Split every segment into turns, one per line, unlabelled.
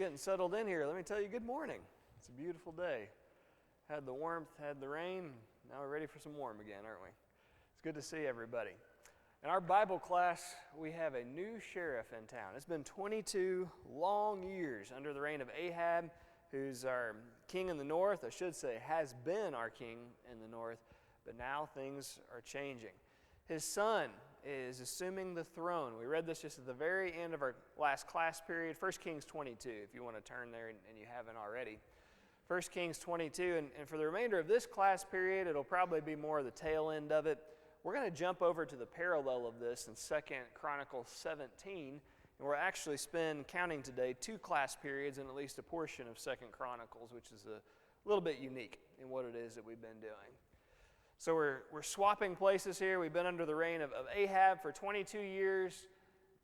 getting settled in here, let me tell you, good morning. It's a beautiful day. Had the warmth, had the rain. Now we're ready for some warm again, aren't we? It's good to see everybody. In our Bible class, we have a new sheriff in town. It's been 22 long years under the reign of Ahab, who's our king in the north. I should say has been our king in the north, but now things are changing. His son is assuming the throne. We read this just at the very end of our last class period, 1 Kings 22, if you want to turn there and you haven't already. 1 Kings 22, and for the remainder of this class period, it'll probably be more of the tail end of it. We're going to jump over to the parallel of this in 2 Chronicles 17, and we'll actually spend, counting today, 2 class periods in at least a portion of 2 Chronicles, which is a little bit unique in what it is that we've been doing. So we're swapping places here. We've been under the reign of Ahab for 22 years.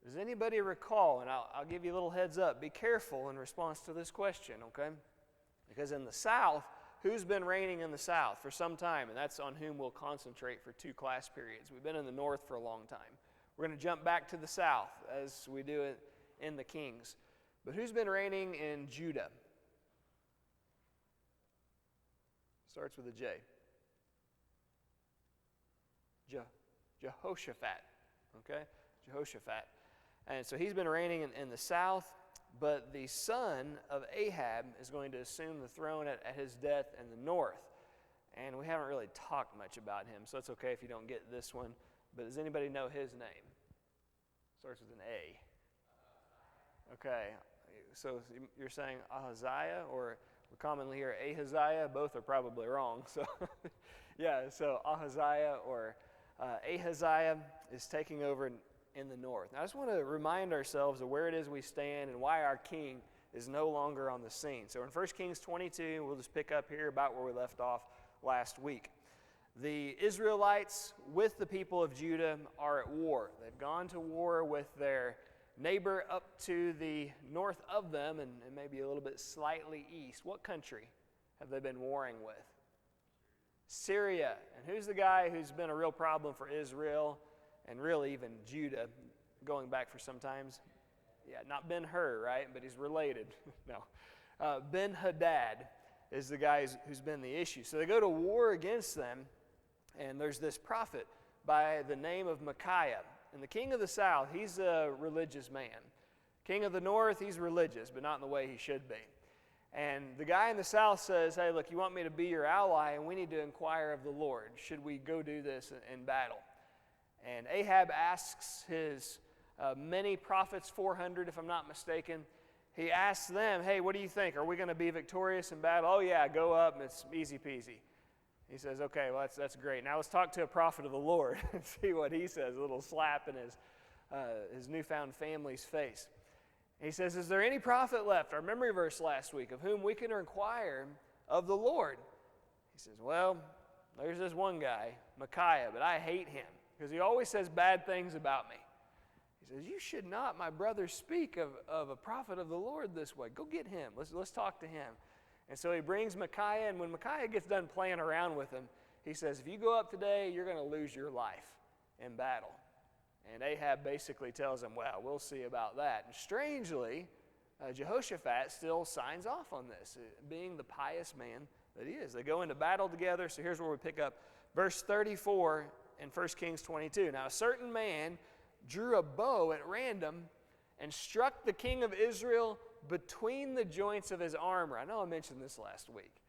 Does anybody recall, and I'll give you a little heads up, be careful in response to this question, okay? Because in the south, who's been reigning in the south for some time? And that's on whom we'll concentrate for 2 class periods. We've been in the north for a long time. We're going to jump back to the south as we do it in the Kings. But who's been reigning in Judah? Starts with a J. Jehoshaphat, okay? Jehoshaphat. And so he's been reigning in the south, but the son of Ahab is going to assume the throne at his death in the north. And we haven't really talked much about him, so it's okay if you don't get this one. But does anybody know his name? Starts with an A. Okay, so you're saying Ahaziah, or we commonly hear Ahaziah. Both are probably wrong. So, yeah, so Ahaziah or Ahaziah is taking over in the north. Now, I just want to remind ourselves of where it is we stand and why our king is no longer on the scene. So in 1 Kings 22, we'll just pick up here about where we left off last week. The Israelites with the people of Judah are at war. They've gone to war with their neighbor up to the north of them and maybe a little bit slightly east. What country have they been warring with? Syria. And who's the guy who's been a real problem for Israel and really even Judah going back for some times? Yeah, not Ben-Hur, right? But he's related. No. Ben-Hadad is the guy who's been the issue. So they go to war against them, and there's this prophet by the name of Micaiah. And the king of the south, he's a religious man. King of the north, he's religious, but not in the way he should be. And the guy in the south says, hey, look, you want me to be your ally, and we need to inquire of the Lord. Should we go do this in battle? And Ahab asks his many prophets, 400 if I'm not mistaken, he asks them, hey, what do you think? Are we going to be victorious in battle? Oh, yeah, go up, and it's easy peasy. He says, okay, well, that's great. Now let's talk to a prophet of the Lord and see what he says, a little slap in his newfound family's face. He says, is there any prophet left, our memory verse last week, of whom we can inquire of the Lord? He says, well, there's this one guy, Micaiah, but I hate him because he always says bad things about me. He says, you should not, my brother, speak of a prophet of the Lord this way. Go get him. Let's talk to him. And so he brings Micaiah, and when Micaiah gets done playing around with him, he says, if you go up today, you're going to lose your life in battle. And Ahab basically tells him, well, we'll see about that. And strangely, Jehoshaphat still signs off on this, being the pious man that he is. They go into battle together, so here's where we pick up. Verse 34 in 1 Kings 22. Now, a certain man drew a bow at random and struck the king of Israel between the joints of his armor. I know I mentioned this last week,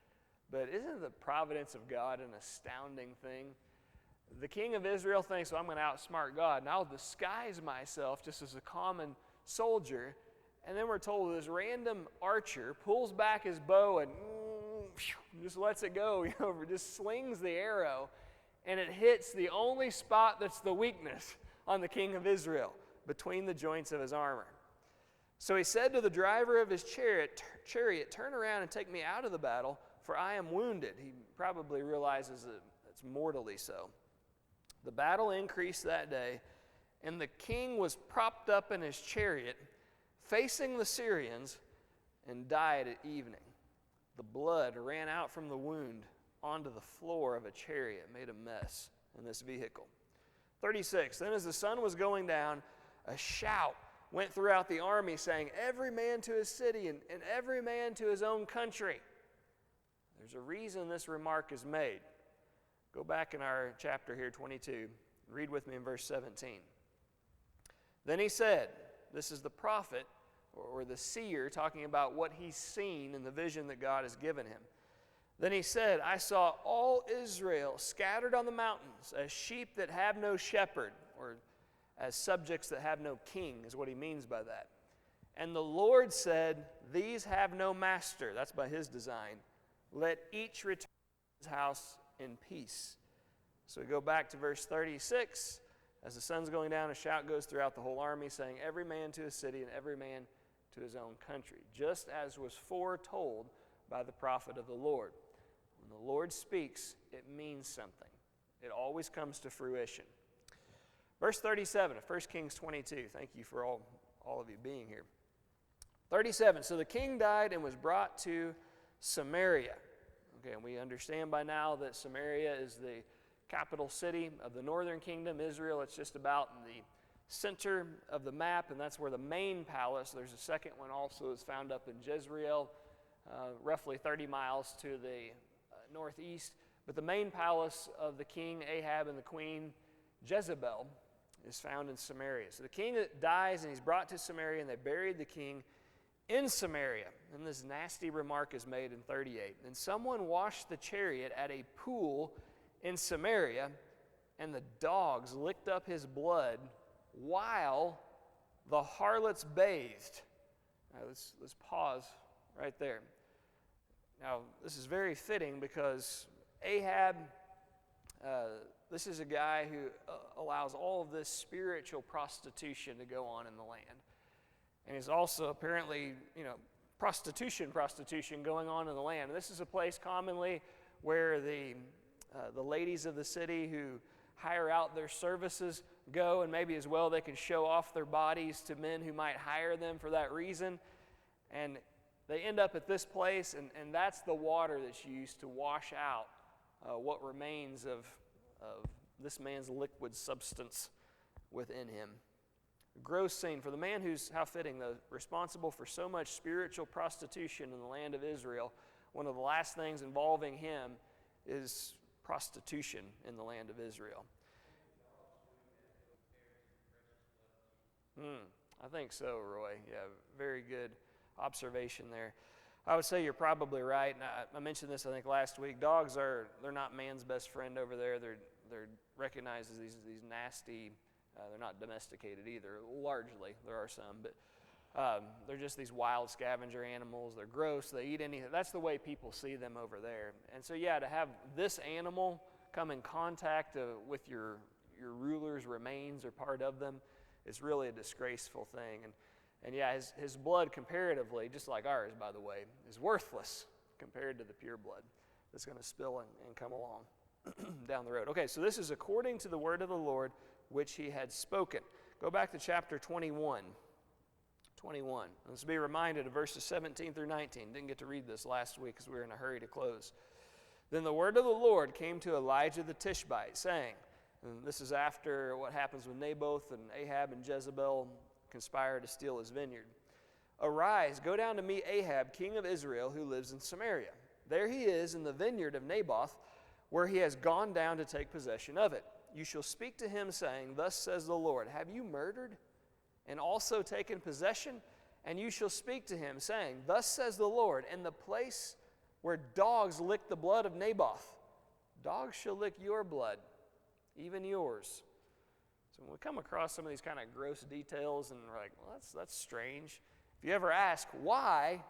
but isn't the providence of God an astounding thing? The king of Israel thinks, well, I'm going to outsmart God, and I'll disguise myself just as a common soldier. And then we're told this random archer pulls back his bow and just lets it go, just slings the arrow, and it hits the only spot that's the weakness on the king of Israel, between the joints of his armor. So he said to the driver of his chariot, turn around and take me out of the battle, for I am wounded. He probably realizes that it's mortally so. The battle increased that day, and the king was propped up in his chariot, facing the Syrians, and died at evening. The blood ran out from the wound onto the floor of a chariot, made a mess in this vehicle. 36, then as the sun was going down, a shout went throughout the army saying, every man to his city and every man to his own country. There's a reason this remark is made. Go back in our chapter here, 22. Read with me in verse 17. Then he said, this is the prophet or the seer talking about what he's seen in the vision that God has given him. Then he said, I saw all Israel scattered on the mountains as sheep that have no shepherd, or as subjects that have no king, is what he means by that. And the Lord said, these have no master. That's by his design. Let each return to his house in peace. So we go back to verse 36. As the sun's going down, a shout goes throughout the whole army, saying, every man to his city and every man to his own country, just as was foretold by the prophet of the Lord. When the Lord speaks, it means something. It always comes to fruition. Verse 37 of 1 Kings 22. Thank you for all of you being here. 37, so the king died and was brought to Samaria. Okay, and we understand by now that Samaria is the capital city of the northern kingdom, Israel. It's just about in the center of the map, and that's where the main palace, there's a second one also, is found up in Jezreel, roughly 30 miles to the northeast. But the main palace of the king Ahab and the queen Jezebel is found in Samaria. So the king dies and he's brought to Samaria, and they buried the king in Samaria. And this nasty remark is made in 38. And someone washed the chariot at a pool in Samaria, and the dogs licked up his blood while the harlots bathed. Now let's pause right there. Now this is very fitting because Ahab, this is a guy who allows all of this spiritual prostitution to go on in the land. And he's also apparently, prostitution going on in the land. And this is a place commonly where the ladies of the city who hire out their services go, and maybe as well they can show off their bodies to men who might hire them for that reason. And they end up at this place, and that's the water that's used to wash out what remains of this man's liquid substance within him. Gross scene for the man who's, how fitting though, responsible for so much spiritual prostitution in the land of Israel. One of the last things involving him is prostitution in the land of Israel. I think so, Roy. Yeah, very good observation there. I would say you're probably right. And I mentioned this, I think, last week. Dogs they're not man's best friend over there. They're recognized as these nasty. They're not domesticated either, largely. There are some, but they're just these wild scavenger animals. They're gross. They eat anything. That's the way people see them over there. And so, yeah, to have this animal come in contact with your ruler's remains or part of them is really a disgraceful thing. And yeah, his blood comparatively, just like ours, by the way, is worthless compared to the pure blood that's going to spill and come along down the road. Okay, so this is according to the word of the Lord, which he had spoken. Go back to chapter 21. 21. Let's be reminded of verses 17 through 19. Didn't get to read this last week because we were in a hurry to close. Then the word of the Lord came to Elijah the Tishbite, saying, and this is after what happens when Naboth and Ahab and Jezebel conspire to steal his vineyard. Arise, go down to meet Ahab, king of Israel, who lives in Samaria. There he is in the vineyard of Naboth, where he has gone down to take possession of it. You shall speak to him, saying, thus says the Lord, have you murdered and also taken possession? And you shall speak to him, saying, thus says the Lord, in the place where dogs lick the blood of Naboth, dogs shall lick your blood, even yours. So when we come across some of these kind of gross details and we're like, well, that's strange. If you ever ask why,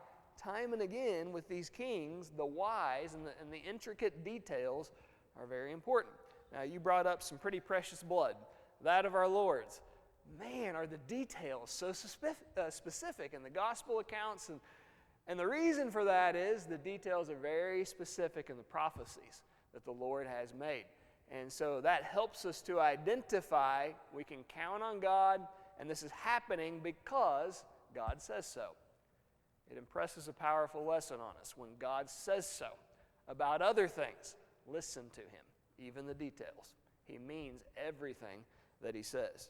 time and again with these kings, the whys and the intricate details are very important. Now, you brought up some pretty precious blood, that of our Lord's. Man, are the details so specific in the gospel accounts. And the reason for that is the details are very specific in the prophecies that the Lord has made. And so that helps us to identify we can count on God, and this is happening because God says so. It impresses a powerful lesson on us. When God says so about other things, listen to him. Even the details. He means everything that he says.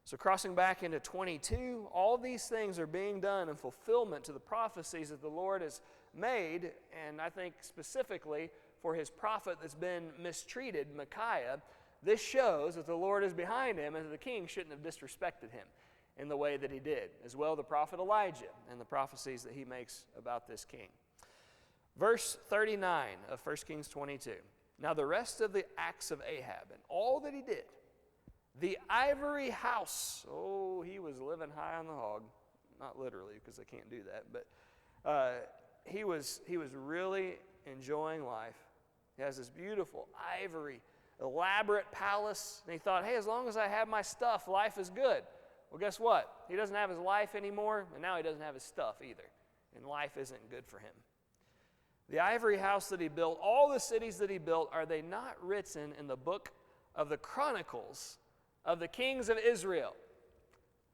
So crossing back into 22, all these things are being done in fulfillment to the prophecies that the Lord has made, and I think specifically for his prophet that's been mistreated, Micaiah. This shows that the Lord is behind him and that the king shouldn't have disrespected him in the way that he did. As well, the prophet Elijah and the prophecies that he makes about this king. Verse 39 of 1 Kings 22. Now the rest of the acts of Ahab and all that he did, the ivory house. Oh, he was living high on the hog. Not literally, because they can't do that. But he was really enjoying life. He has this beautiful ivory, elaborate palace. And he thought, hey, as long as I have my stuff, life is good. Well, guess what? He doesn't have his life anymore, and now he doesn't have his stuff either. And life isn't good for him. The ivory house that he built, all the cities that he built, are they not written in the book of the Chronicles of the kings of Israel?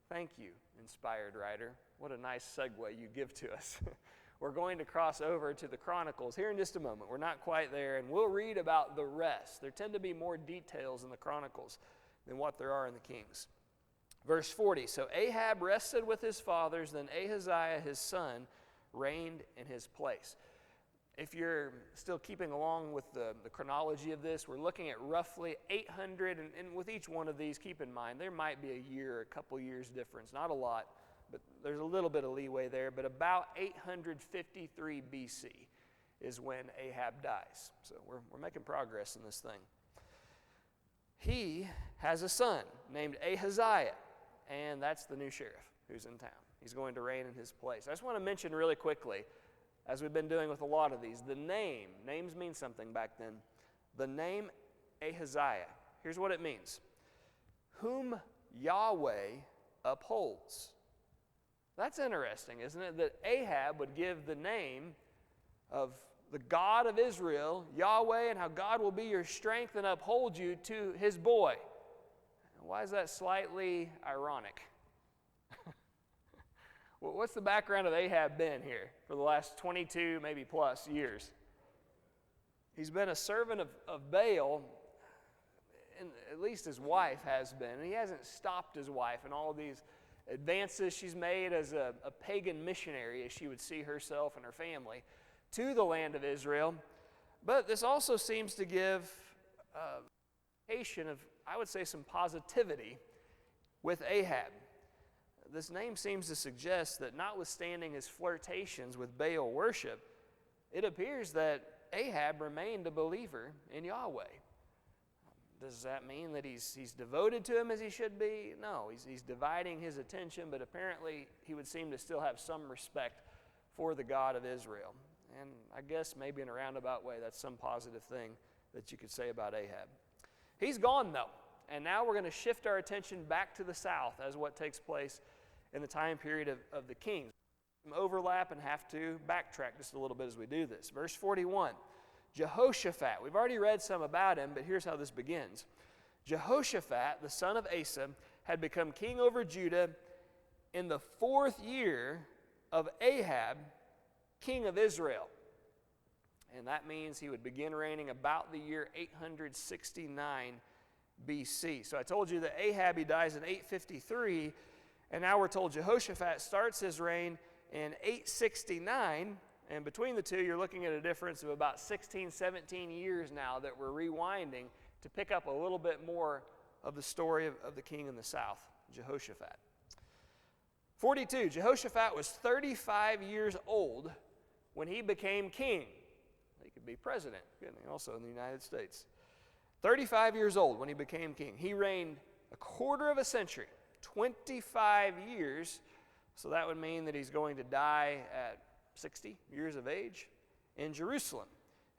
Thank you, inspired writer. What a nice segue you give to us. We're going to cross over to the Chronicles here in just a moment. We're not quite there, and we'll read about the rest. There tend to be more details in the Chronicles than what there are in the Kings. Verse 40, so Ahab rested with his fathers, then Ahaziah his son reigned in his place. If you're still keeping along with the chronology of this, we're looking at roughly 800, and with each one of these, keep in mind, there might be a year, a couple years difference, not a lot, but there's a little bit of leeway there, but about 853 BC is when Ahab dies. So we're making progress in this thing. He has a son named Ahaziah, and that's the new sheriff who's in town. He's going to reign in his place. I just want to mention really quickly, as we've been doing with a lot of these, the names mean something back then. The name Ahaziah, here's what it means. Whom Yahweh upholds. That's interesting, isn't it? That Ahab would give the name of the God of Israel, Yahweh, and how God will be your strength and uphold you to his boy. Why is that slightly ironic? What's the background of Ahab been here for the last 22, maybe plus years? He's been a servant of Baal, and at least his wife has been. And he hasn't stopped his wife in all of these advances she's made as a pagan missionary, as she would see herself and her family, to the land of Israel. But this also seems to give indication of, I would say, some positivity with Ahab. This name seems to suggest that notwithstanding his flirtations with Baal worship, it appears that Ahab remained a believer in Yahweh. Does that mean that he's devoted to him as he should be? No, he's dividing his attention, but apparently he would seem to still have some respect for the God of Israel. And I guess maybe in a roundabout way, that's some positive thing that you could say about Ahab. He's gone, though, and now we're going to shift our attention back to the south as what takes place in the time period of the kings. Some overlap and have to backtrack just a little bit as we do this. Verse 41, Jehoshaphat. We've already read some about him, but here's how this begins. Jehoshaphat, the son of Asa, had become king over Judah in the 4th year of Ahab, king of Israel. And that means he would begin reigning about the year 869 BC. So I told you that Ahab, he dies in 853, and now we're told Jehoshaphat starts his reign in 869, and between the two, you're looking at a difference of about 16, 17 years now that we're rewinding to pick up a little bit more of the story of the king in the south, Jehoshaphat. 42, Jehoshaphat was 35 years old when he became king. He could be president, couldn't he? Also in the United States. 35 years old when he became king. He reigned a quarter of a century, 25 years, so that would mean that he's going to die at 60 years of age in Jerusalem.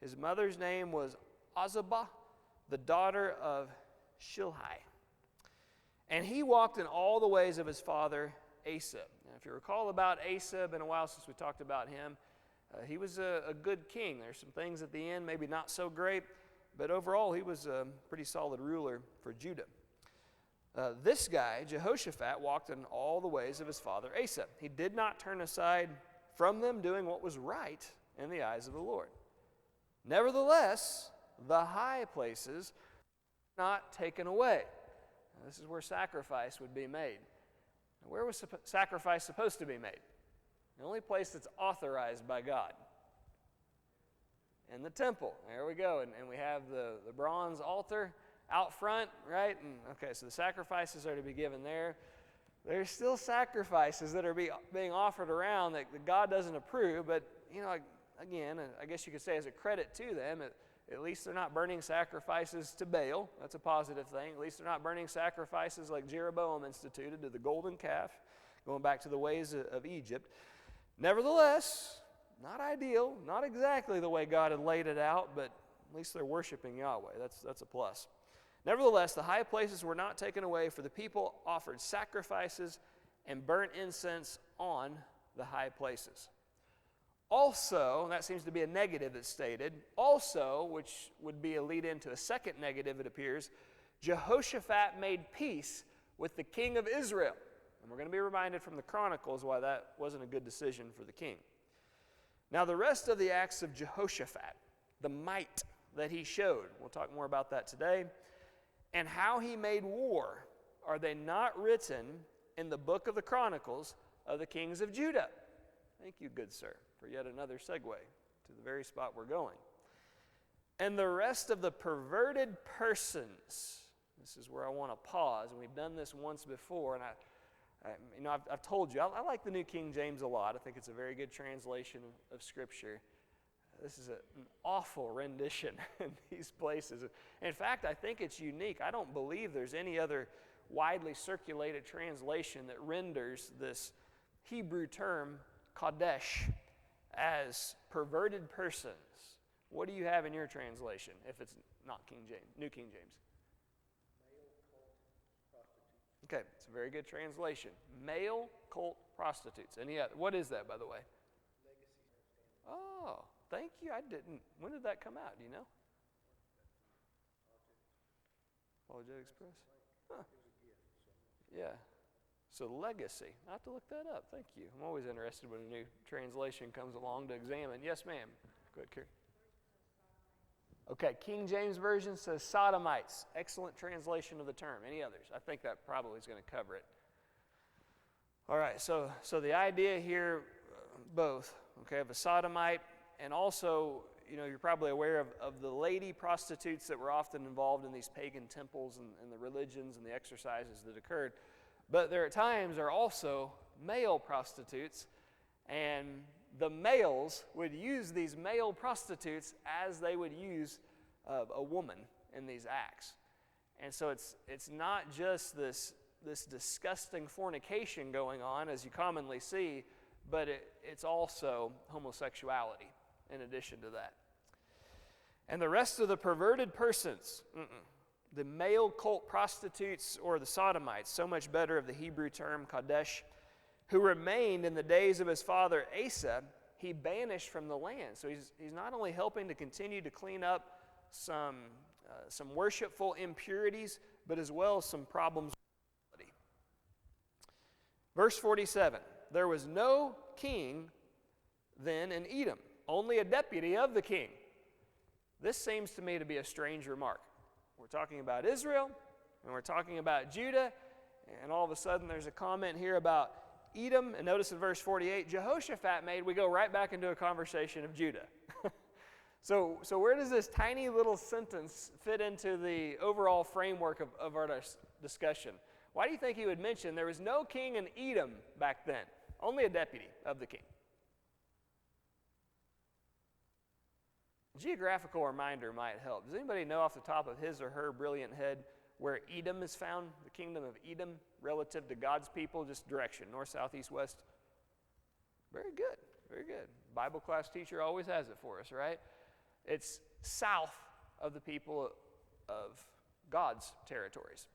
His mother's name was Azubah, the daughter of Shilhi. And he walked in all the ways of his father Asa. Now, if you recall about Asa, been a while since we talked about him, he was a good king. There's some things at the end, maybe not so great, but overall he was a pretty solid ruler for Judah. This guy, Jehoshaphat, walked in all the ways of his father Asa. He did not turn aside from them, doing what was right in the eyes of the Lord. Nevertheless, the high places were not taken away. This is where sacrifice would be made. Where was sacrifice supposed to be made? The only place that's authorized by God. In the temple. There we go. And we have the bronze altar out front, right? And okay, so the sacrifices are to be given there. There's still sacrifices that are being offered around that God doesn't approve, but, again, I guess you could say as a credit to them, at least they're not burning sacrifices to Baal. That's a positive thing. At least they're not burning sacrifices like Jeroboam instituted to the golden calf, going back to the ways of Egypt. Nevertheless, not ideal, not exactly the way God had laid it out, but at least they're worshiping Yahweh. That's a plus. Nevertheless, the high places were not taken away, for the people offered sacrifices and burnt incense on the high places. Also, and that seems to be a negative that's stated, also, which would be a lead-in to a second negative, it appears, Jehoshaphat made peace with the king of Israel. And we're going to be reminded from the Chronicles why that wasn't a good decision for the king. Now, the rest of the acts of Jehoshaphat, the might that he showed, we'll talk more about that today, and how he made war, are they not written in the book of the Chronicles of the kings of Judah? Thank you, good sir, for yet another segue to the very spot we're going. And the rest of the perverted persons, this is where I want to pause, and we've done this once before, and I've told you, I like the New King James a lot. I think it's a very good translation of Scripture. This is an awful rendition in these places. In fact, I think it's unique. I don't believe there's any other widely circulated translation that renders this Hebrew term, Kadesh, as perverted persons. What do you have in your translation, if it's not King James, New King James? Okay, it's a very good translation. Male cult prostitutes. Any other? What is that, by the way? Oh, thank you. I didn't. When did that come out? Do you know? Apologetic Express? Huh. Yeah. So legacy. I have to look that up. Thank you. I'm always interested when a new translation comes along to examine. Yes, ma'am. Go ahead, Carrie. Okay, King James Version says sodomites. Excellent translation of the term. Any others? I think that probably is going to cover it. All right, so the idea here, both, okay, of a sodomite, and also, you're probably aware of the lady prostitutes that were often involved in these pagan temples and the religions and the exercises that occurred. But there at times are also male prostitutes, and the males would use these male prostitutes as they would use a woman in these acts. And so it's not just this disgusting fornication going on, as you commonly see, but it's also homosexuality in addition to that. And the rest of the perverted persons, the male cult prostitutes or the sodomites, so much better of the Hebrew term Kadesh, who remained in the days of his father Asa, he banished from the land. So he's not only helping to continue to clean up some worshipful impurities, but as well as some problems with morality. Verse 47, there was no king then in Edom, only a deputy of the king. This seems to me to be a strange remark. We're talking about Israel, and we're talking about Judah, and all of a sudden there's a comment here about Edom, and notice in verse 48, Jehoshaphat made, we go right back into a conversation of Judah. So where does this tiny little sentence fit into the overall framework of our discussion? Why do you think he would mention there was no king in Edom back then, only a deputy of the king? A geographical reminder might help. Does anybody know off the top of his or her brilliant head where Edom is found, the kingdom of Edom, relative to God's people, just direction, north, south, east, west? Very good, very good. Bible class teacher always has it for us, right? It's south of the people of God's territories.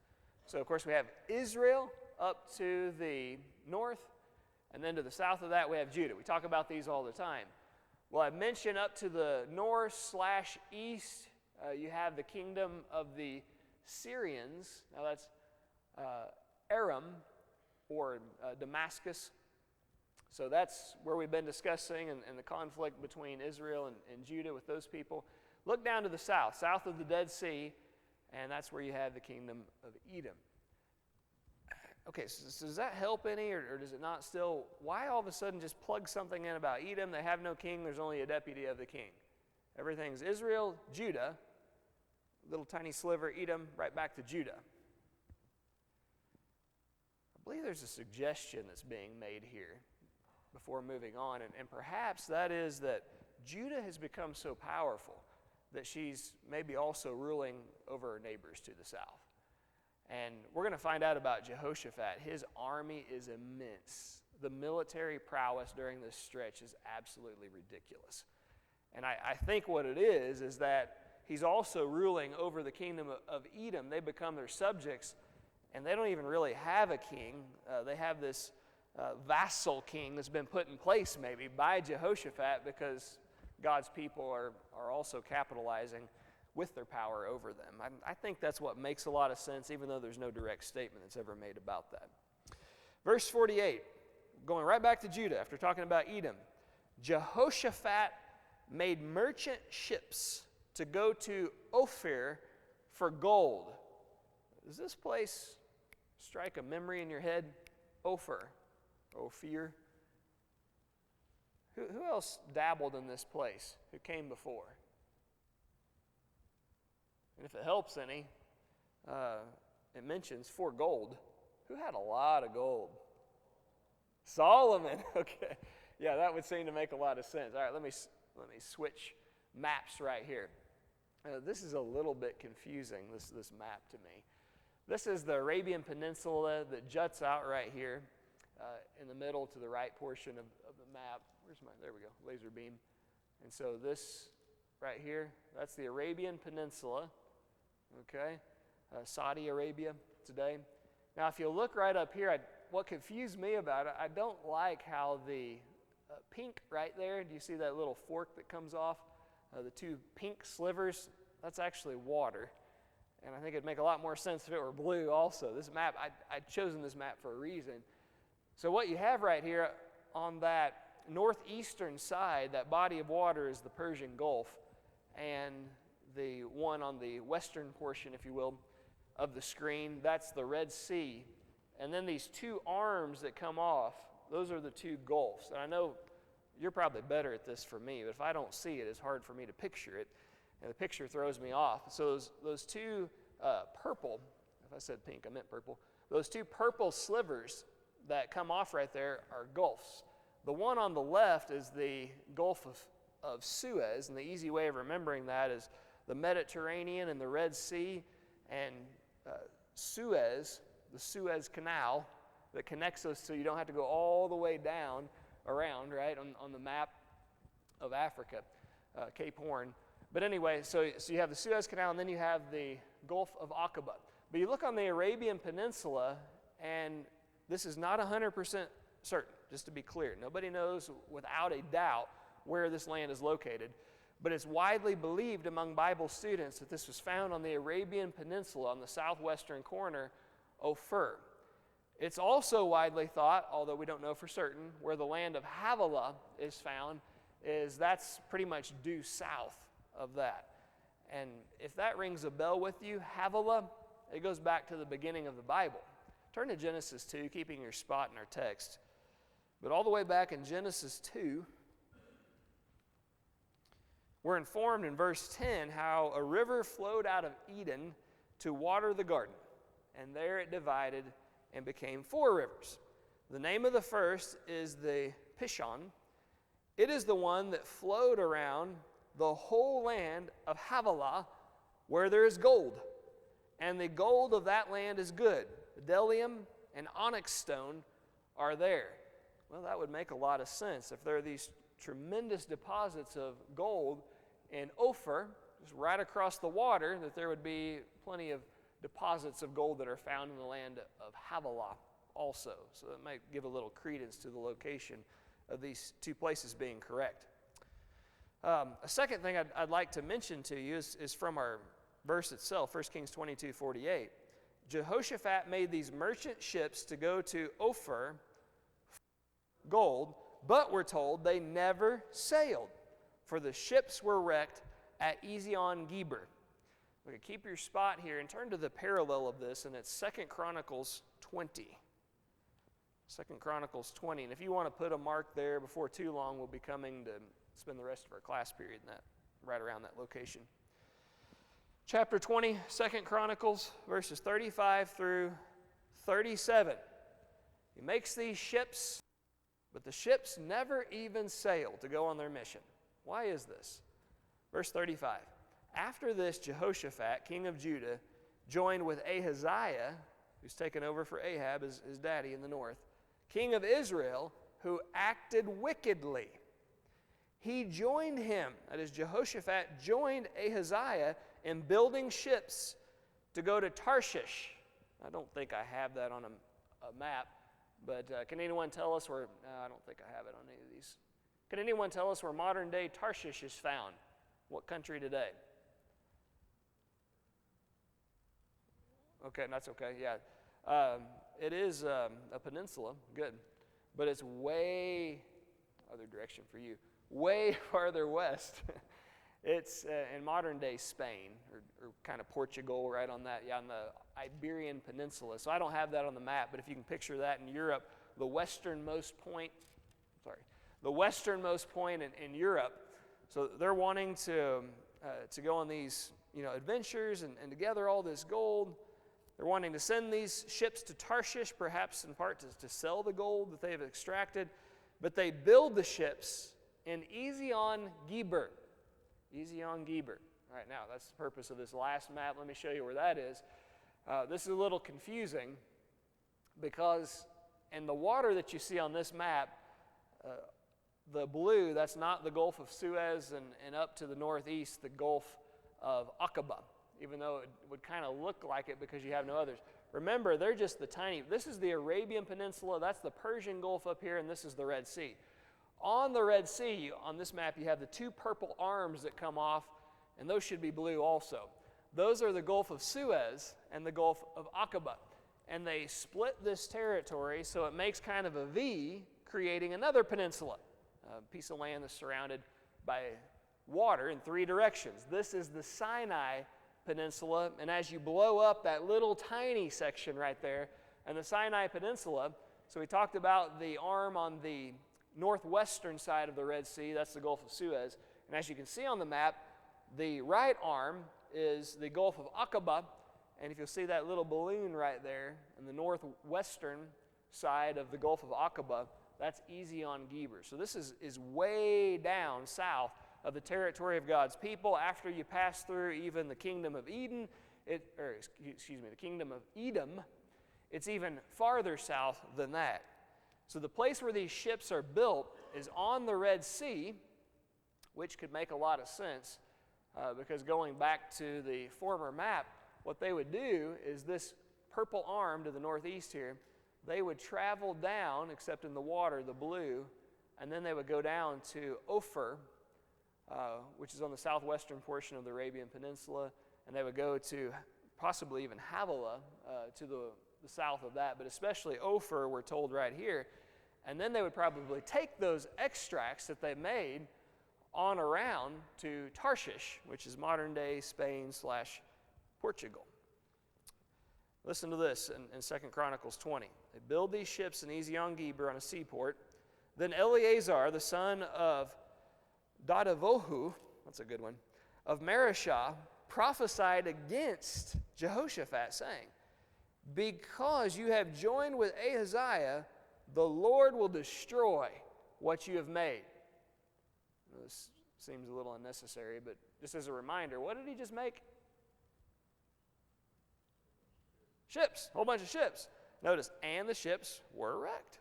So, of course, we have Israel up to the north, and then to the south of that we have Judah. We talk about these all the time. Well, I mentioned up to the north/east, you have the kingdom of the Syrians. Now that's Aram or Damascus. So that's where we've been discussing and the conflict between Israel and Judah with those people. Look down to the south of the Dead Sea, and that's where you have the kingdom of Edom. Okay, so does that help any, or does it not still? Why all of a sudden just plug something in about Edom? They have no king. There's only a deputy of the king. Everything's Israel, Judah, little tiny sliver, Edom, right back to Judah. I believe there's a suggestion that's being made here before moving on, and perhaps that is that Judah has become so powerful that she's maybe also ruling over her neighbors to the south. And we're going to find out about Jehoshaphat. His army is immense. The military prowess during this stretch is absolutely ridiculous. And I think what it is that he's also ruling over the kingdom of Edom. They become their subjects, and they don't even really have a king. They have this vassal king that's been put in place maybe by Jehoshaphat because God's people are also capitalizing with their power over them. I think that's what makes a lot of sense, even though there's no direct statement that's ever made about that. Verse 48, going right back to Judah after talking about Edom. Jehoshaphat made merchant ships to go to Ophir for gold. Does this place strike a memory in your head? Ophir. Ophir. Who else dabbled in this place? Who came before? And if it helps any, it mentions for gold. Who had a lot of gold? Solomon. Okay. Yeah, that would seem to make a lot of sense. All right, let me switch maps right here. This is a little bit confusing, this map to me. This is the Arabian Peninsula that juts out right here in the middle to the right portion of the map. There we go, laser beam. And so this right here, that's the Arabian Peninsula, okay? Saudi Arabia today. Now, if you look right up here, what confused me about it, I don't like how the pink right there, do you see that little fork that comes off? The two pink slivers, that's actually water. And I think it'd make a lot more sense if it were blue also. This map, I'd chosen this map for a reason. So what you have right here on that northeastern side, that body of water is the Persian Gulf, and the one on the western portion, if you will, of the screen, that's the Red Sea. And then these two arms that come off, those are the two gulfs. And I know you're probably better at this for me, but if I don't see it, it's hard for me to picture it, and the picture throws me off. So those two purple, if I said pink, I meant purple, those two purple slivers that come off right there are gulfs. The one on the left is the Gulf of Suez, and the easy way of remembering that is the Mediterranean and the Red Sea, and Suez, the Suez Canal that connects us so you don't have to go all the way down around, right, on the map of Africa, Cape Horn. But anyway, so you have the Suez Canal, and then you have the Gulf of Aqaba. But you look on the Arabian Peninsula, and this is not 100% certain, just to be clear. Nobody knows without a doubt where this land is located, but it's widely believed among Bible students that this was found on the Arabian Peninsula on the southwestern corner, Ophir. It's also widely thought, although we don't know for certain, where the land of Havilah is found, is that's pretty much due south of that. And if that rings a bell with you, Havilah, it goes back to the beginning of the Bible. Turn to Genesis 2, keeping your spot in our text. But all the way back in Genesis 2, we're informed in verse 10 how a river flowed out of Eden to water the garden. And there it divided and became 4 rivers. The name of the first is the Pishon. It is the one that flowed around the whole land of Havilah, where there is gold. And the gold of that land is good. Bdellium and onyx stone are there. Well, that would make a lot of sense. If there are these tremendous deposits of gold in Ophir, just right across the water, that there would be plenty of deposits of gold that are found in the land of Havilah also. So that might give a little credence to the location of these two places being correct. A second thing I'd like to mention to you is from our verse itself, 1 Kings 22:48. Jehoshaphat made these merchant ships to go to Ophir for gold, but we're told they never sailed, for the ships were wrecked at Ezion-Geber. Okay, keep your spot here and turn to the parallel of this, and it's 2 Chronicles 20. 2 Chronicles 20. And if you want to put a mark there, before too long we'll be coming to spend the rest of our class period in that, right around that location. Chapter 20, 2 Chronicles, verses 35 through 37. He makes these ships, but the ships never even sail to go on their mission. Why is this? Verse 35. After this, Jehoshaphat, king of Judah, joined with Ahaziah, who's taken over for Ahab, his daddy in the north, king of Israel, who acted wickedly. He joined him, that is, Jehoshaphat joined Ahaziah in building ships to go to Tarshish. I don't think I have that on a map, but can anyone tell us where, I don't think I have it on any of these. Can anyone tell us where modern-day Tarshish is found? What country today? Okay, that's okay, yeah. It is a peninsula, good, but it's way, other direction for you, way farther west. It's in modern-day Spain, or kind of Portugal, right on that, on the Iberian Peninsula. So I don't have that on the map, but if you can picture that in Europe, the westernmost point in Europe. So they're wanting to go on these, adventures and to gather all this gold. They're wanting to send these ships to Tarshish, perhaps in part to sell the gold that they have extracted. But they build the ships in Ezion-Geber. Ezion-Geber. All right, now that's the purpose of this last map. Let me show you where that is. This is a little confusing because in the water that you see on this map, the blue, that's not the Gulf of Suez, and up to the northeast, the Gulf of Aqaba, even though it would kind of look like it because you have no others. Remember, they're just the tiny, this is the Arabian Peninsula, that's the Persian Gulf up here, and this is the Red Sea. On the Red Sea, on this map, you have the two purple arms that come off, and those should be blue also. Those are the Gulf of Suez and the Gulf of Aqaba. And they split this territory so it makes kind of a V, creating another peninsula, a piece of land that's surrounded by water in three directions. This is the Sinai Peninsula, and as you blow up that little tiny section right there, and the Sinai Peninsula, so we talked about the arm on the northwestern side of the Red Sea, that's the Gulf of Suez, and as you can see on the map, the right arm is the Gulf of Aqaba, and if you'll see that little balloon right there in the northwestern side of the Gulf of Aqaba, that's Ezion-Geber. So this is way down south of the territory of God's people. After you pass through even the kingdom of Eden, the kingdom of Edom, it's even farther south than that. So the place where these ships are built is on the Red Sea, which could make a lot of sense because going back to the former map, what they would do is this purple arm to the northeast here, they would travel down, except in the water, the blue, and then they would go down to Ophir, which is on the southwestern portion of the Arabian Peninsula, and they would go to possibly even Havilah to the south of that, but especially Ophir, we're told right here. And then they would probably take those extracts that they made on around to Tarshish, which is modern-day Spain/Portugal. Listen to this in 2 Chronicles 20. They build these ships in Ezion-Geber on a seaport. Then Eleazar, the son of Dodavohu, that's a good one, of Mareshah, prophesied against Jehoshaphat, saying, "Because you have joined with Ahaziah, the Lord will destroy what you have made." This seems a little unnecessary, but just as a reminder, what did he just make? Ships, a whole bunch of ships. Notice, and the ships were wrecked.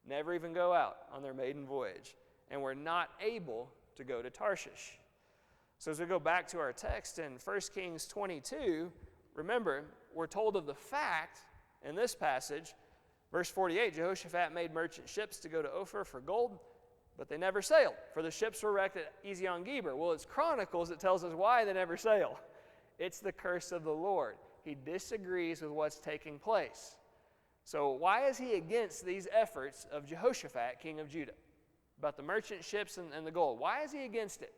Never even go out on their maiden voyage, and were not able to go to Tarshish. So as we go back to our text in 1 Kings 22, remember, we're told of the fact in this passage, verse 48, Jehoshaphat made merchant ships to go to Ophir for gold, but they never sailed, for the ships were wrecked at Ezion-Geber. Well, it's Chronicles that tells us why they never sail. It's the curse of the Lord. He disagrees with what's taking place. So why is he against these efforts of Jehoshaphat, king of Judah, about the merchant ships and the gold? Why is he against it?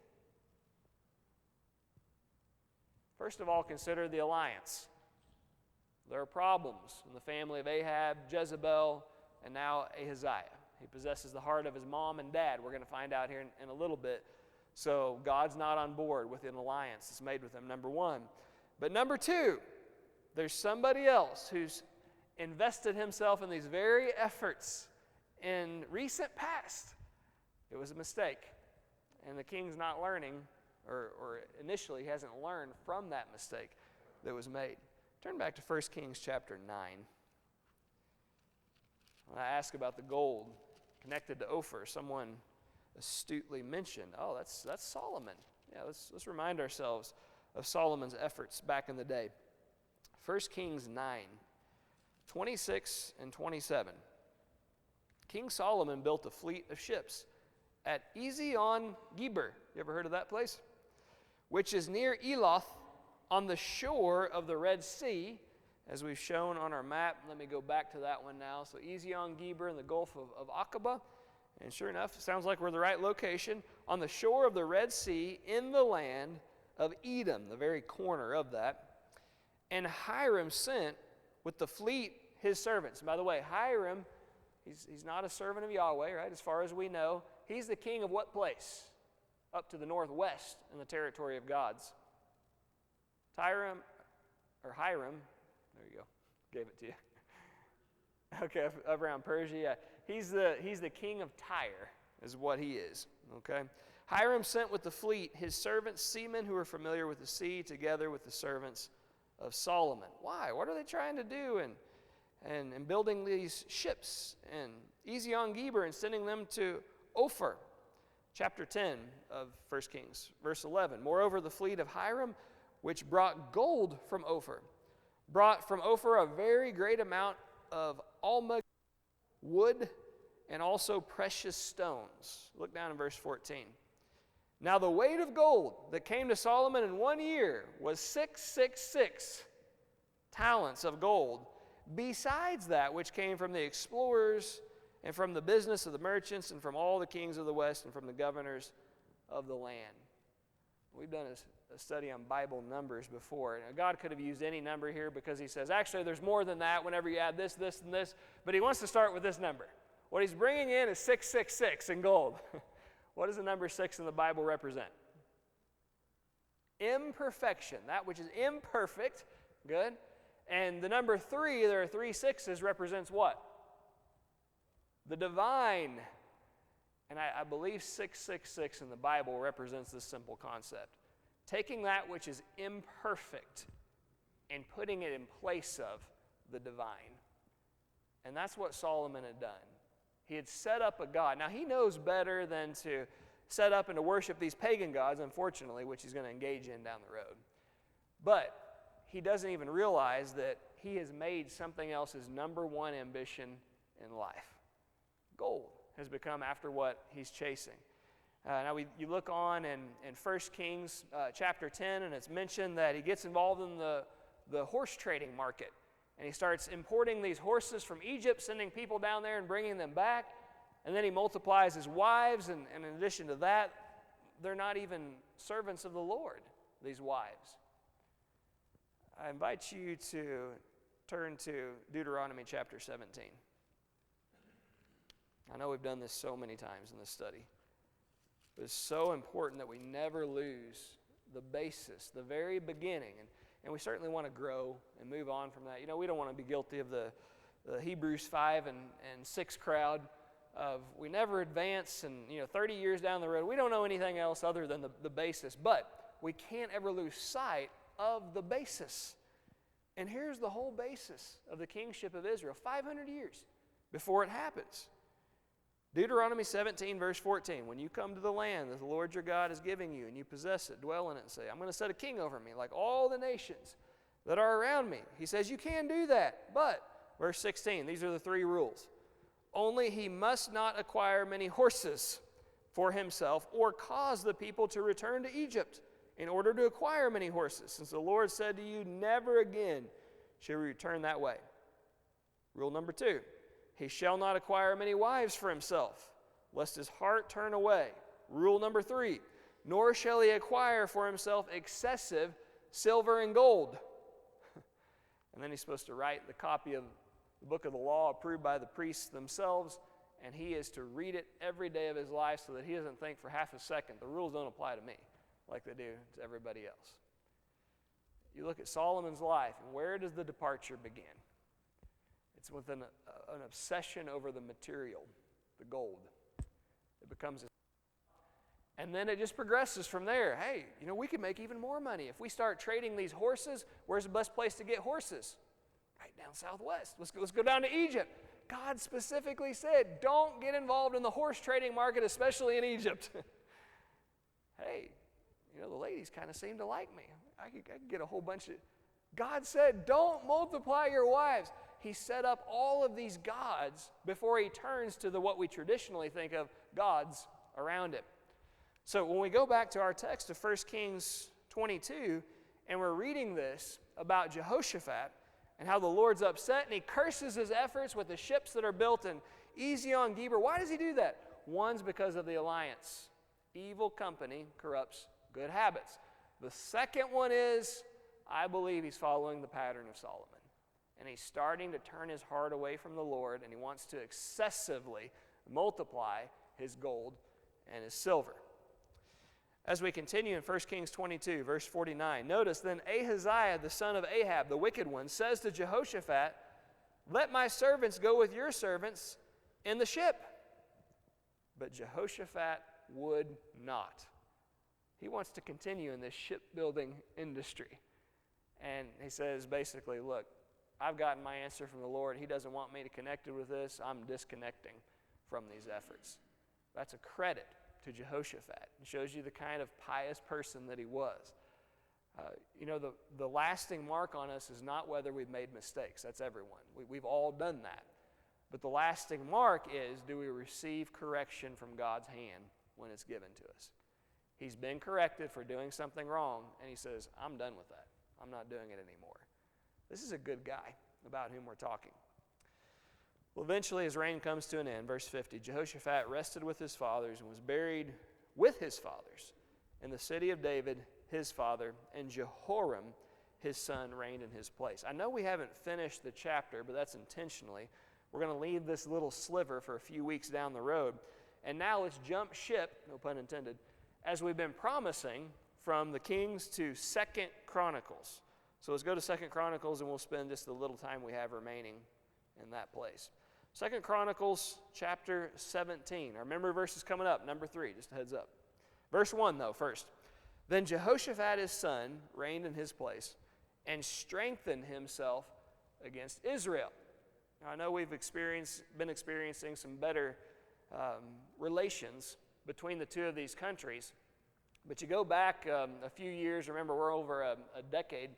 First of all, consider the alliance. There are problems in the family of Ahab, Jezebel, and now Ahaziah. He possesses the heart of his mom and dad. We're going to find out here in a little bit. So God's not on board with an alliance that's made with him, number one. But number two, there's somebody else who's invested himself in these very efforts in recent past. It was a mistake. And the king's not learning, or initially hasn't learned from that mistake that was made. Turn back to 1 Kings chapter 9. When I ask about the gold connected to Ophir, someone astutely mentioned, oh, that's Solomon. Yeah, let's remind ourselves of Solomon's efforts back in the day. 1 Kings 9, 26 and 27. King Solomon built a fleet of ships at Ezion-Geber. You ever heard of that place? Which is near Eloth on the shore of the Red Sea, as we've shown on our map. Let me go back to that one now. So Ezion-Geber in the Gulf of Aqaba. And sure enough, it sounds like we're the right location. On the shore of the Red Sea in the land of Edom, the very corner of that. And Hiram sent with the fleet his servants. And by the way, Hiram, he's not a servant of Yahweh, right? As far as we know. He's the king of what place? Up to the northwest in the territory of God's. Hiram, there you go, gave it to you. Okay, up around Persia, yeah. He's the king of Tyre, is what he is, okay? Hiram sent with the fleet his servants, seamen who were familiar with the sea, together with the servants of Solomon. Why? What are they trying to do in building these ships and Ezion-Geber and sending them to Ophir? Chapter 10 of 1 Kings, verse 11. Moreover, the fleet of Hiram, which brought gold from Ophir, brought from Ophir a very great amount of almug wood and also precious stones. Look down in verse 14. Now the weight of gold that came to Solomon in 1 year was 666 talents of gold, besides that which came from the explorers and from the business of the merchants and from all the kings of the west and from the governors of the land. We've done a study on Bible numbers before. Now, God could have used any number here because he says, actually, there's more than that whenever you add this, this, and this. But he wants to start with this number. What he's bringing in is 666 in gold. What does the number 6 in the Bible represent? Imperfection, that which is imperfect. Good. And the number 3, there are 3 6s, represents what? The divine. And I believe 666 in the Bible represents this simple concept. Taking that which is imperfect and putting it in place of the divine. And that's what Solomon had done. He had set up a god. Now, he knows better than to set up and to worship these pagan gods, unfortunately, which he's going to engage in down the road. But he doesn't even realize that he has made something else his number one ambition in life. Gold has become after what he's chasing. Now, you look on in 1 Kings chapter 10, and it's mentioned that he gets involved in the horse trading market. And he starts importing these horses from Egypt, sending people down there and bringing them back. And then he multiplies his wives, and in addition to that, they're not even servants of the Lord, these wives. I invite you to turn to Deuteronomy chapter 17. I know we've done this so many times in this study. But it's so important that we never lose the basis, the very beginning. And we certainly want to grow and move on from that. You know, we don't want to be guilty of the Hebrews 5 and 6 crowd of we never advance, and 30 years down the road, we don't know anything else other than the basis. But we can't ever lose sight of the basis. And here's the whole basis of the kingship of Israel, 500 years before it happens. Deuteronomy 17, verse 14, when you come to the land that the Lord your God is giving you and you possess it, dwell in it and say, I'm going to set a king over me like all the nations that are around me. He says you can do that, but, verse 16, these are the 3 rules. Only he must not acquire many horses for himself or cause the people to return to Egypt in order to acquire many horses, since the Lord said to you, never again shall you return that way. Rule number 2. He shall not acquire many wives for himself, lest his heart turn away. Rule number 3, nor shall he acquire for himself excessive silver and gold. And then he's supposed to write the copy of the book of the law approved by the priests themselves, and he is to read it every day of his life so that he doesn't think for half a second, the rules don't apply to me like they do to everybody else. You look at Solomon's life, and where does the departure begin? It's with an obsession over the material, the gold. It becomes, and then it just progresses from there. Hey, we can make even more money. If we start trading these horses, where's the best place to get horses? Right down southwest. Let's go down to Egypt. God specifically said, don't get involved in the horse trading market, especially in Egypt. Hey, the ladies kind of seem to like me. I could get a whole bunch of... God said, don't multiply your wives. He set up all of these gods before he turns to what we traditionally think of gods around him. So when we go back to our text of 1 Kings 22, and we're reading this about Jehoshaphat and how the Lord's upset, and he curses his efforts with the ships that are built in Ezion-Geber. Why does he do that? One's because of the alliance. Evil company corrupts good habits. The second one is, I believe he's following the pattern of Solomon. And he's starting to turn his heart away from the Lord, and he wants to excessively multiply his gold and his silver. As we continue in 1 Kings 22, verse 49, notice, then Ahaziah, the son of Ahab, the wicked one, says to Jehoshaphat, let my servants go with your servants in the ship. But Jehoshaphat would not. He wants to continue in this shipbuilding industry. And he says basically, look, I've gotten my answer from the Lord. He doesn't want me to connect with this. I'm disconnecting from these efforts. That's a credit to Jehoshaphat. It shows you the kind of pious person that he was. The lasting mark on us is not whether we've made mistakes. That's everyone. We've all done that. But the lasting mark is, do we receive correction from God's hand when it's given to us? He's been corrected for doing something wrong, and he says, I'm done with that. I'm not doing it anymore. This is a good guy about whom we're talking. Well, eventually his reign comes to an end. Verse 50, Jehoshaphat rested with his fathers and was buried with his fathers in the city of David, his father, and Jehoram, his son, reigned in his place. I know we haven't finished the chapter, but that's intentionally. We're going to leave this little sliver for a few weeks down the road. And now let's jump ship, no pun intended, as we've been promising from the Kings to 2 Chronicles. So let's go to 2 Chronicles, and we'll spend just the little time we have remaining in that place. 2 Chronicles chapter 17. Our memory verse is coming up, number 3, just a heads up. Verse 1, though, first. Then Jehoshaphat his son reigned in his place and strengthened himself against Israel. Now, I know we've been experiencing some better relations between the two of these countries, but you go back a few years, remember we're over a decade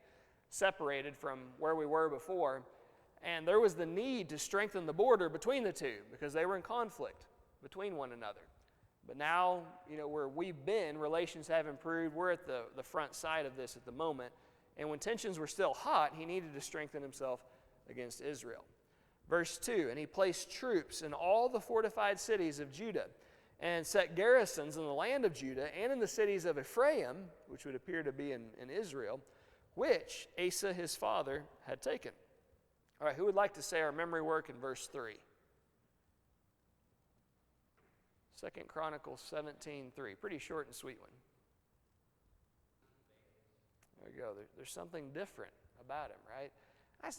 separated from where we were before, and there was the need to strengthen the border between the two because they were in conflict between one another. But now, where we've been, relations have improved. We're at the front side of this at the moment. And when tensions were still hot, he needed to strengthen himself against Israel. Verse 2, and he placed troops in all the fortified cities of Judah and set garrisons in the land of Judah and in the cities of Ephraim, which would appear to be in Israel, which Asa his father had taken. All right, who would like to say our memory work in verse 3? 2 Chronicles 17:3. Pretty short and sweet one. There you go. There's something different about him, right?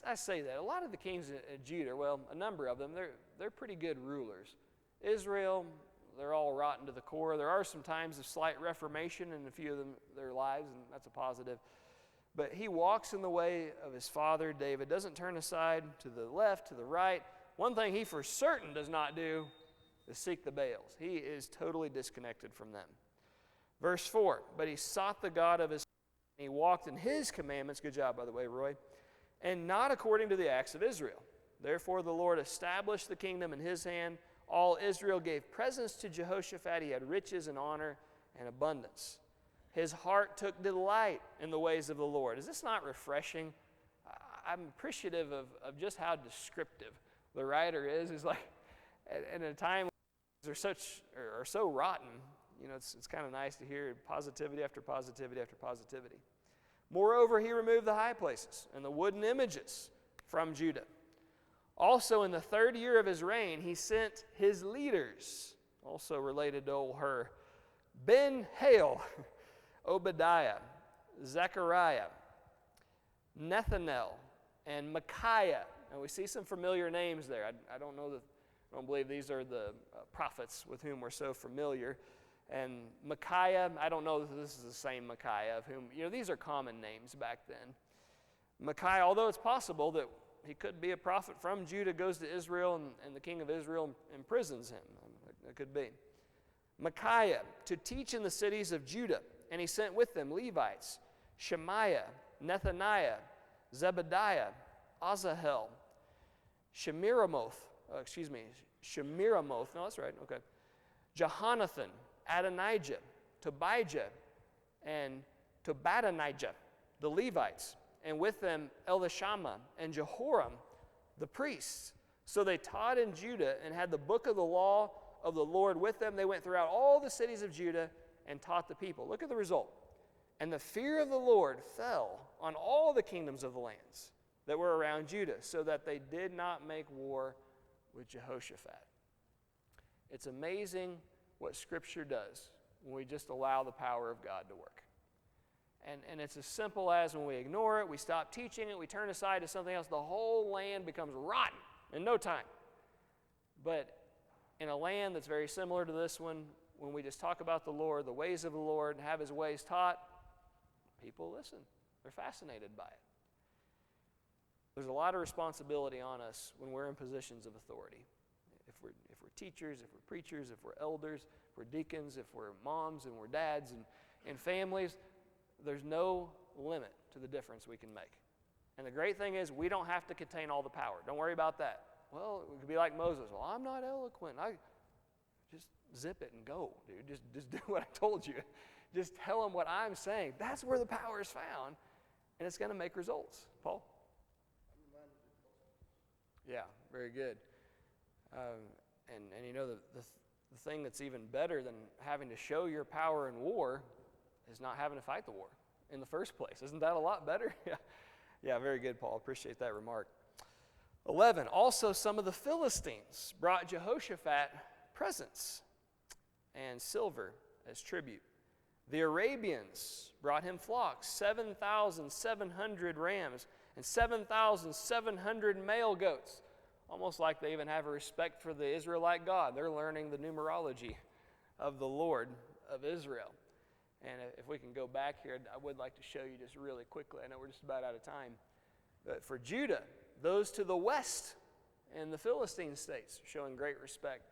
I say that. A lot of the kings of Judah, well, a number of them, they're pretty good rulers. Israel, they're all rotten to the core. There are some times of slight reformation in a few of their lives, and that's a positive. But he walks in the way of his father David, doesn't turn aside to the left, to the right. One thing he for certain does not do is seek the Baals. He is totally disconnected from them. Verse 4, but he sought the God of his and he walked in his commandments, good job by the way, Roy, and not according to the acts of Israel. Therefore the Lord established the kingdom in his hand. All Israel gave presents to Jehoshaphat. He had riches and honor and abundance. His heart took delight in the ways of the Lord. Is this not refreshing? I'm appreciative of just how descriptive the writer is. It's like, at a time when they're so rotten, it's kind of nice to hear positivity after positivity after positivity. Moreover, he removed the high places and the wooden images from Judah. Also, in the 3rd year of his reign, he sent his leaders, also related to old Hur, Ben-Hail, Obadiah, Zechariah, Nethanel, and Micaiah. And we see some familiar names there. I don't believe these are the prophets with whom we're so familiar. And Micaiah, I don't know if this is the same Micaiah of whom, these are common names back then. Micaiah, although it's possible that he could be a prophet from Judah, goes to Israel, and the king of Israel imprisons him. That could be. Micaiah, to teach in the cities of Judah, and he sent with them Levites, Shemaiah, Nethaniah, Zebediah, Asahel, Shemiramoth, no, that's right, okay. Jehonathan, Adonijah, Tobijah, and Tobadonijah, the Levites, and with them Elishama and Jehoram, the priests. So they taught in Judah and had the book of the law of the Lord with them. They went throughout all the cities of Judah and taught the people. Look at the result. And the fear of the Lord fell on all the kingdoms of the lands that were around Judah, so that they did not make war with Jehoshaphat. It's amazing what Scripture does when we just allow the power of God to work. And it's as simple as when we ignore it, we stop teaching it, we turn aside to something else, the whole land becomes rotten in no time. But in a land that's very similar to this one, when we just talk about the Lord, the ways of the Lord, and have his ways taught, people listen. They're fascinated by it. There's a lot of responsibility on us when we're in positions of authority. If we're teachers, if we're preachers, if we're elders, if we're deacons, if we're moms and we're dads and families, there's no limit to the difference we can make. And the great thing is we don't have to contain all the power. Don't worry about that. Well, we could be like Moses. Well, I'm not eloquent. I just zip it and go, dude. Just do what I told you. Just tell them what I'm saying. That's where the power is found, and it's going to make results. Paul? Yeah, very good. And the thing that's even better than having to show your power in war is not having to fight the war in the first place. Isn't that a lot better? Yeah, very good, Paul. Appreciate that remark. 11, also some of the Philistines brought Jehoshaphat presents and silver as tribute. The Arabians brought him flocks, 7,700 rams and 7,700 male goats. Almost like they even have a respect for the Israelite God. They're learning the numerology of the Lord of Israel. And if we can go back here, I would like to show you just really quickly. I know we're just about out of time. But for Judah, those to the west in the Philistine states, showing great respect.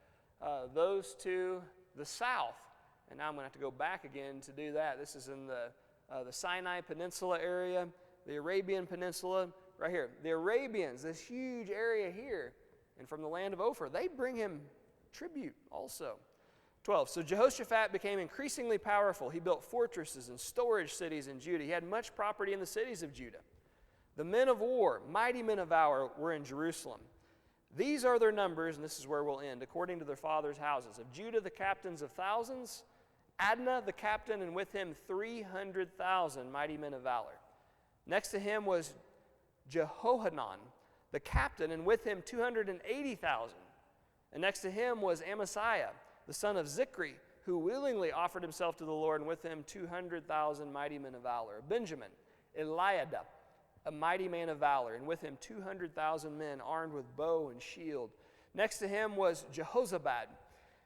Those to the south, and now I'm going to have to go back again to do that. This is in the Sinai Peninsula area, the Arabian Peninsula, right here. The Arabians, this huge area here, and from the land of Ophir, they bring him tribute also. 12, so Jehoshaphat became increasingly powerful. He built fortresses and storage cities in Judah. He had much property in the cities of Judah. The men of war, mighty men of valor, were in Jerusalem. These are their numbers, and this is where we'll end, according to their fathers' houses. Of Judah, the captains of thousands, Adnah the captain, and with him 300,000 mighty men of valor. Next to him was Jehohanan, the captain, and with him 280,000. And next to him was Amasiah, the son of Zikri, who willingly offered himself to the Lord, and with him 200,000 mighty men of valor. Benjamin, Eliada, a mighty man of valor, and with him 200,000 men armed with bow and shield. Next to him was Jehozabad,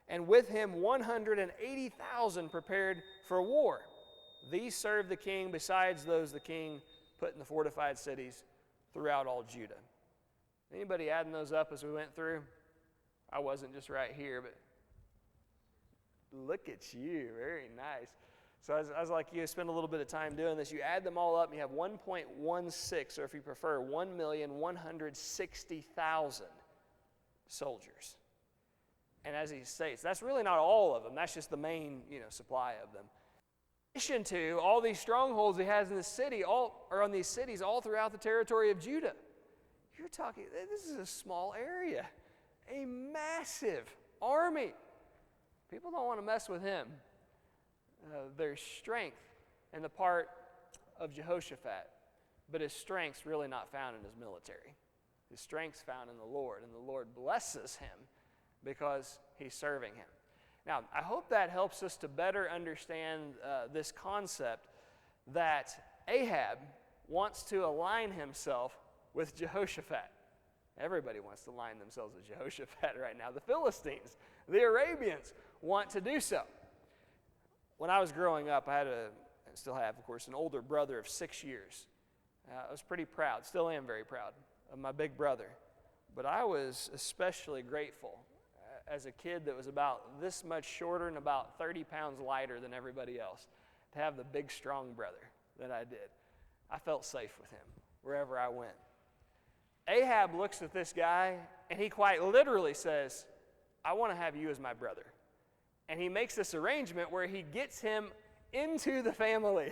and with him 180,000 prepared for war. These served the king, besides those the king put in the fortified cities throughout all Judah. Anybody adding those up as we went through? I wasn't just right here, but look at you. Very nice. So I was like you, spend a little bit of time doing this. You add them all up, and you have 1.16, or if you prefer, 1,160,000 soldiers. And as he states, that's really not all of them. That's just the main, supply of them. In addition to all these strongholds he has in the city, on these cities all throughout the territory of Judah. You're talking, this is a small area, a massive army. People don't want to mess with him. There's strength in the part of Jehoshaphat, but his strength's really not found in his military. His strength's found in the Lord, and the Lord blesses him because he's serving him. Now, I hope that helps us to better understand this concept that Ahab wants to align himself with Jehoshaphat. Everybody wants to align themselves with Jehoshaphat right now. The Philistines, the Arabians want to do so. When I was growing up, I still have, of course, an older brother of 6 years. I was pretty proud, still am very proud of my big brother. But I was especially grateful as a kid that was about this much shorter and about 30 pounds lighter than everybody else to have the big, strong brother that I did. I felt safe with him wherever I went. Ahab looks at this guy, and he quite literally says, I want to have you as my brother. And he makes this arrangement where he gets him into the family.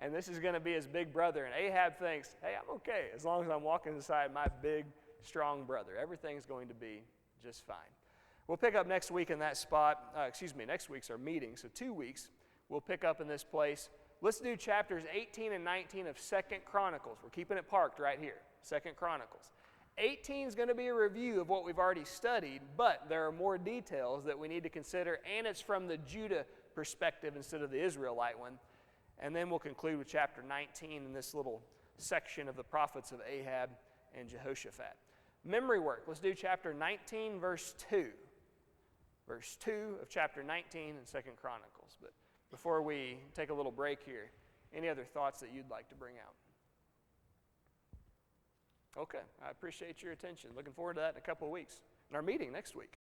And this is going to be his big brother. And Ahab thinks, hey, I'm okay as long as I'm walking beside my big, strong brother. Everything's going to be just fine. We'll pick up next week in that spot. Next week's our meeting, so 2 weeks. We'll pick up in this place. Let's do chapters 18 and 19 of 2 Chronicles. We're keeping it parked right here, 2 Chronicles. 18 is going to be a review of what we've already studied, but there are more details that we need to consider, and it's from the Judah perspective instead of the Israelite one. And then we'll conclude with chapter 19 in this little section of the prophets of Ahab and Jehoshaphat. Memory work. Let's do chapter 19, verse 2. Verse 2 of chapter 19 in 2 Chronicles. But before we take a little break here, any other thoughts that you'd like to bring out? Okay, I appreciate your attention. Looking forward to that in a couple of weeks. And our meeting next week.